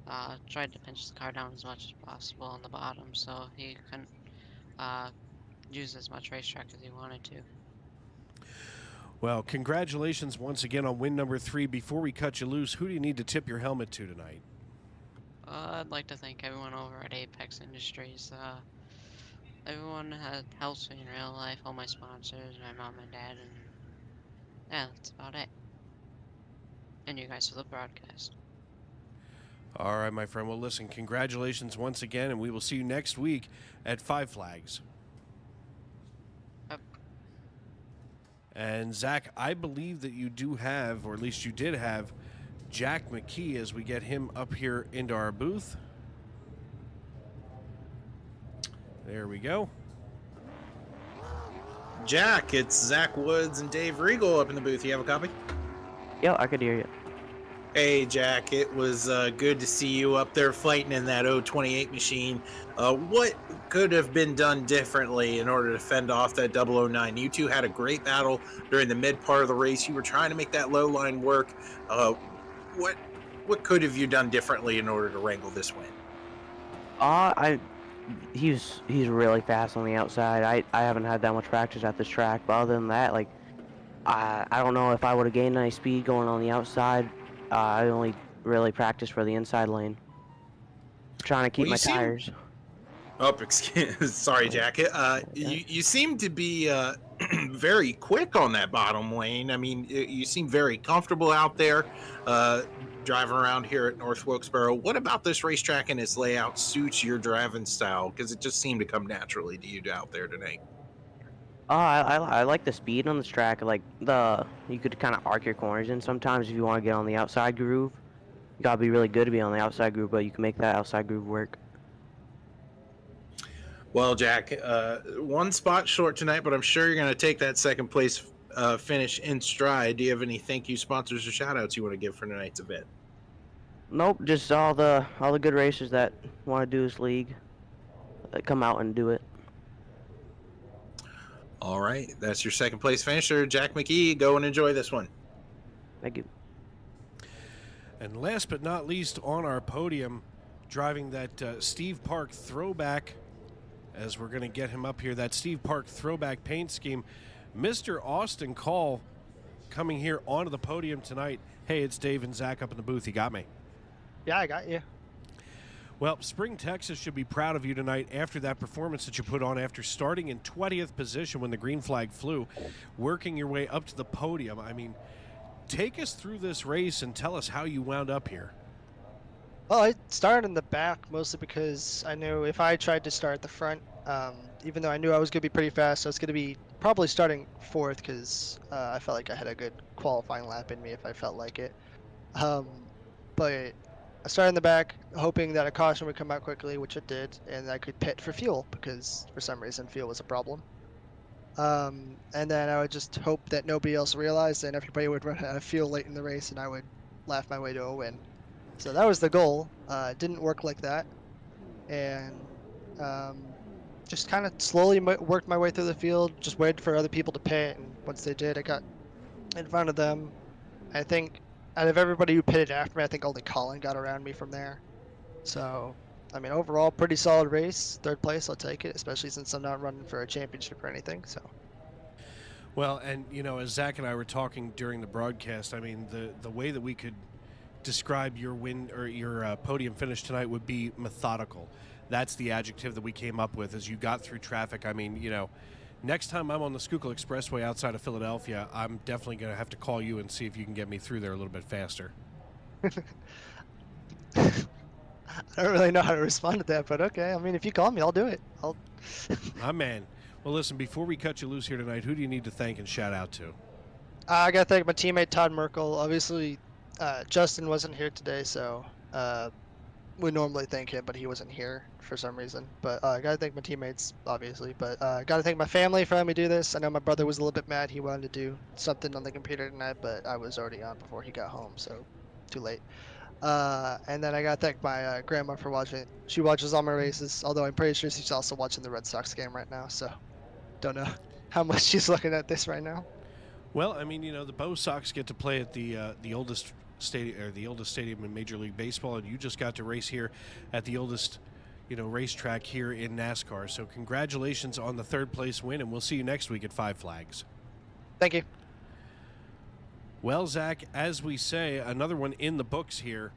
and tried to pinch the car down as much as possible on the bottom so he couldn't use as much racetrack as he wanted to. Well, congratulations once again on win number 3. Before we cut you loose, who do you need to tip your helmet to tonight? I'd like to thank everyone over at Apex Industries. Everyone that helps me in real life, all my sponsors, my mom and dad, and yeah, that's about it. And you guys for the broadcast. All right, my friend. Well, listen, congratulations once again, and we will see you next week at Five Flags. Yep. And Zach, I believe that you do have, or at least you did have, Jack McKee as we get him up here into our booth. There we go. Jack, it's Zach Woods and Dave Regal up in the booth. You have a copy? Yeah, I could hear you. Hey, Jack, it was good to see you up there fighting in that 028 machine. What could have been done differently in order to fend off that 009? You two had a great battle during the mid part of the race. You were trying to make that low line work. What could have you done differently in order to wrangle this win? He's really fast on the outside. I haven't had that much practice at this track, but other than that, like, I don't know if I would have gained any speed going on the outside. I only really practiced for the inside lane. Trying to keep my tires. Oh, sorry, Jack. You seem to be very quick on that bottom lane. I mean, you seem very comfortable out there driving around here at North Wilkesboro. What about this racetrack and its layout suits your driving style? Because it just seemed to come naturally to you out there today. I like the speed on this track. Like you could kind of arc your corners in sometimes if you want to get on the outside groove. You gotta be really good to be on the outside groove, but you can make that outside groove work. Well, Jack, one spot short tonight, but I'm sure you're going to take that second place finish in stride. Do you have any thank you sponsors or shout outs you want to give for tonight's event? Nope, just all the good racers that want to do this league, come out and do it. All right, that's your second place finisher, Jack McKee. Go and enjoy this one. Thank you. And last but not least on our podium, driving that Steve Park throwback, as we're going to get him up here, that Steve Park throwback paint scheme, Mr. Austin Call coming here onto the podium tonight. Hey, it's Dave and Zach up in the booth. You got me? Yeah, I got you. Well, Spring, Texas should be proud of you tonight after that performance that you put on after starting in 20th position when the green flag flew, working your way up to the podium. I mean, take us through this race and tell us how you wound up here. Well, I started in the back mostly because I knew if I tried to start at the front, even though I knew I was going to be pretty fast, I was going to be probably starting fourth because I felt like I had a good qualifying lap in me if I felt like it. But I started in the back, hoping that a caution would come out quickly, which it did, and I could pit for fuel because for some reason fuel was a problem. And then I would just hope that nobody else realized and everybody would run out of fuel late in the race and I would laugh my way to a win. So that was the goal. It didn't work like that. And just kind of slowly worked my way through the field, just waited for other people to pit. And once they did, I got in front of them. I think out of everybody who pitted after me, I think only Colin got around me from there. So, I mean, overall, pretty solid race. Third place, I'll take it, especially since I'm not running for a championship or anything. So. Well, and, you know, as Zach and I were talking during the broadcast, I mean, the way that we could describe your win or your podium finish tonight would be methodical. That's the adjective that we came up with as you got through traffic. I mean, you know, next time I'm on the Schuylkill Expressway outside of Philadelphia, I'm definitely going to have to call you and see if you can get me through there a little bit faster. I don't really know how to respond to that, but okay. I mean, if you call me, I'll do it. My man. Well, listen, before we cut you loose here tonight, who do you need to thank and shout out to? I got to thank my teammate, Todd Merkel. Obviously, Justin wasn't here today, so we normally thank him, but he wasn't here for some reason. But I got to thank my teammates, obviously. But I got to thank my family for letting me do this. I know my brother was a little bit mad. He wanted to do something on the computer tonight, but I was already on before he got home, so too late. And then I got to thank my grandma for watching. She watches all my races, although I'm pretty sure she's also watching the Red Sox game right now, so don't know how much she's looking at this right now. Well, I mean, you know, the Bo Sox get to play at the oldest stadium, or the oldest stadium in Major League Baseball, and you just got to race here at the oldest, you know, racetrack here in NASCAR. So congratulations on the third place win, and we'll see you next week at Five Flags. Thank you. Well, Zach, as we say, another one in the books here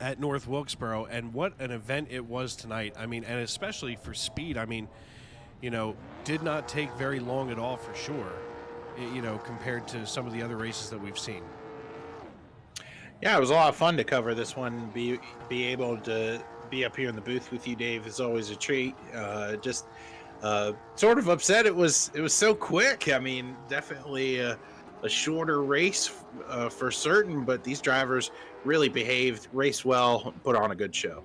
at North Wilkesboro, and what an event it was tonight. I mean, and especially for speed. I mean, you know, did not take very long at all for sure, you know, compared to some of the other races that we've seen. Yeah, it was a lot of fun to cover this one. Be able to be up here in the booth with you, Dave, is always a treat. Just sort of upset it was so quick. I mean, definitely a shorter race for certain, but these drivers really behaved, raced well, put on a good show.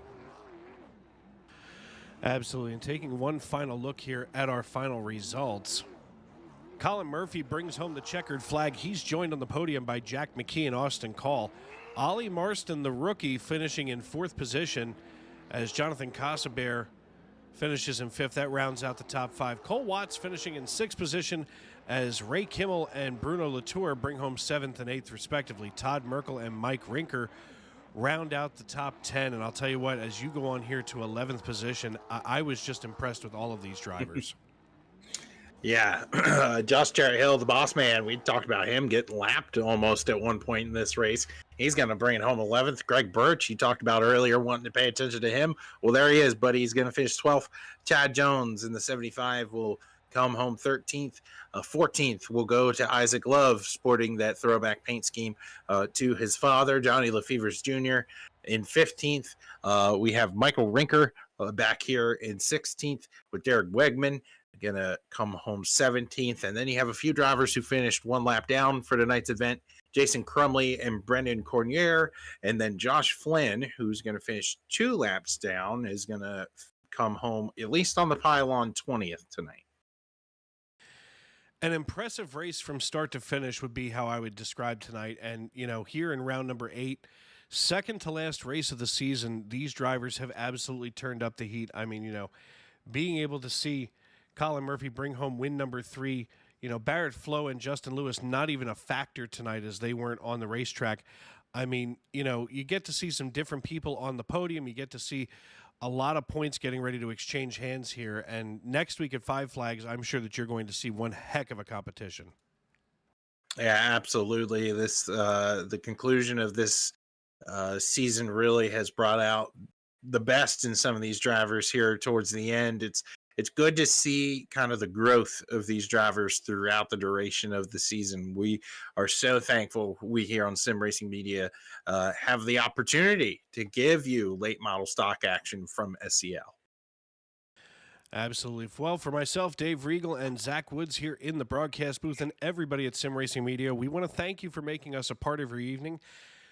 Absolutely. And taking one final look here at our final results, Colin Murphy brings home the checkered flag. He's joined on the podium by Jack McKee and Austin Call. Ollie Marston, the rookie, finishing in fourth position as Jonathan Casabear finishes in fifth. That rounds out the top five. Cole Watts finishing in sixth position as Ray Kimmel and Bruno Latour bring home seventh and eighth, respectively. Todd Merkel and Mike Rinker round out the top 10. And I'll tell you what, as you go on here to 11th position, I was just impressed with all of these drivers. Yeah, Josh Cherry Hill, the boss man, we talked about him getting lapped almost at one point in this race. He's going to bring it home 11th. Greg Birch, you talked about earlier, wanting to pay attention to him. Well, there he is, buddy. He's going to finish 12th. Chad Jones in the 75 will come home 13th. 14th will go to Isaac Love, sporting that throwback paint scheme to his father, Johnny LaFevers Jr. In 15th, we have Michael Rinker back here in 16th with Derek Wegman. Going to come home 17th. And then you have a few drivers who finished one lap down for tonight's event. Jason Crumley and Brendan Cornier. And then Josh Flynn, who's going to finish 2 laps down, is going to come home, at least on the pylon, 20th tonight. An impressive race from start to finish would be how I would describe tonight. And, you know, here in round number 8, second to last race of the season, these drivers have absolutely turned up the heat. I mean, you know, being able to see Colin Murphy bring home win number 3. You know, Barrett Flo and Justin Lewis not even a factor tonight as they weren't on the racetrack. I mean, you know, you get to see some different people on the podium. You get to see a lot of points getting ready to exchange hands here. And next week at Five Flags, I'm sure that you're going to see one heck of a competition. Yeah, absolutely. The conclusion of this season really has brought out the best in some of these drivers here towards the end. It's good to see kind of the growth of these drivers throughout the duration of the season. We are so thankful we here on Sim Racing Media have the opportunity to give you late model stock action from SCL. Absolutely. Well, for myself, Dave Riegel, and Zach Woods here in the broadcast booth, and everybody at Sim Racing Media, we want to thank you for making us a part of your evening,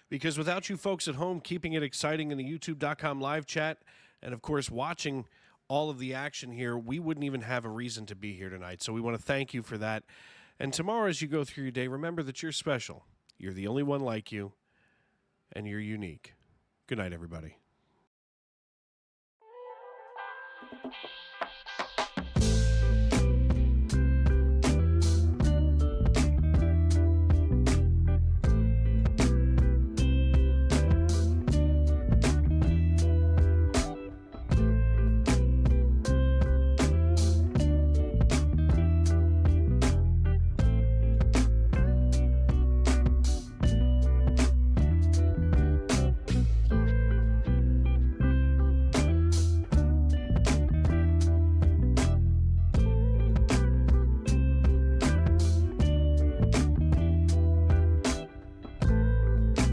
because without you folks at home keeping it exciting in the youtube.com live chat, and of course watching all of the action here, we wouldn't even have a reason to be here tonight. So we want to thank you for that. And tomorrow, as you go through your day, remember that you're special. You're the only one like you, and you're unique. Good night, everybody.